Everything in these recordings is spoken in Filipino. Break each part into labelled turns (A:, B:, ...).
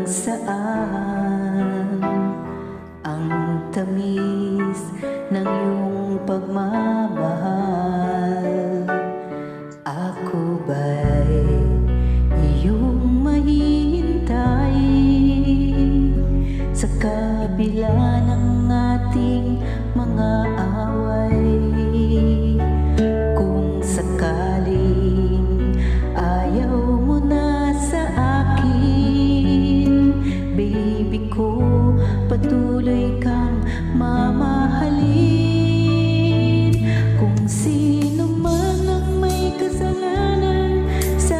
A: saan ang tamis ng iyong pagmamahal. Ako ba'y iyong mahihintay sa kabila ng ating mga away? Kung sakaling ayaw mo na sa akin, baby ko, patuloy kang mamahalin. Kung sino man ang may kasalanan sa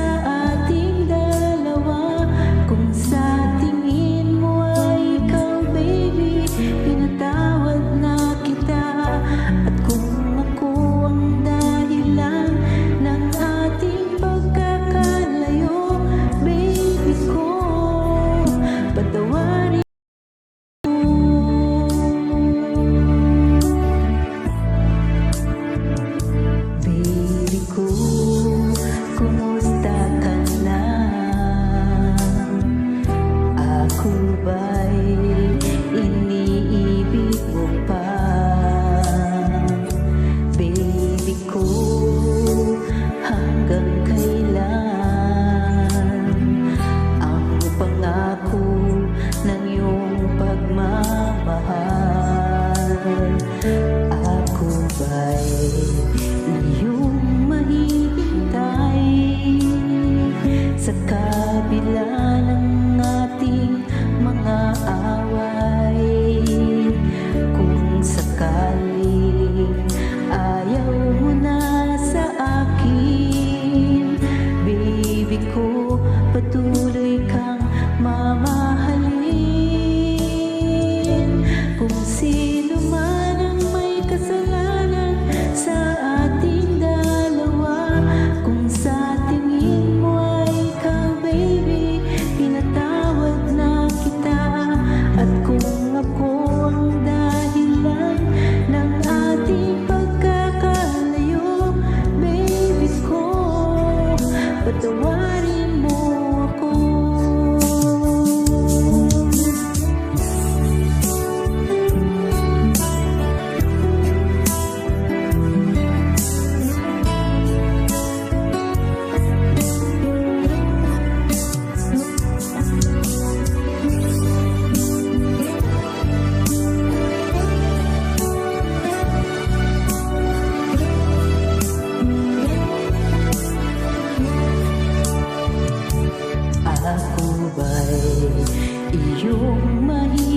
A: ating dalawa, kung sa tingin mo ay ikaw, baby, pinatawad na kita. At kung ako ang dahilan ng ating pagkakalayo, baby ko, patawarin. Baby ko, kumusta ka na? Ako ba'y iniibig mo pa? Baby ko, hanggang kailan ang pangako ng iyong pagmamahal? Ako ba'y iyong mahihintay sa kabila ng ating mga away? Kung sakaling ayaw mo na sa akin, baby ko, patuloy kang mamahalin. Kung sino man ang may kasalanan sa ating dalawa, kung sa tingin mo ay ikaw, baby, pinatawad na kita. At kung ako ang dahilan ng ating pagkakalayo, baby ko, patawarin mo ako. Ako ba'y iyong mahihintay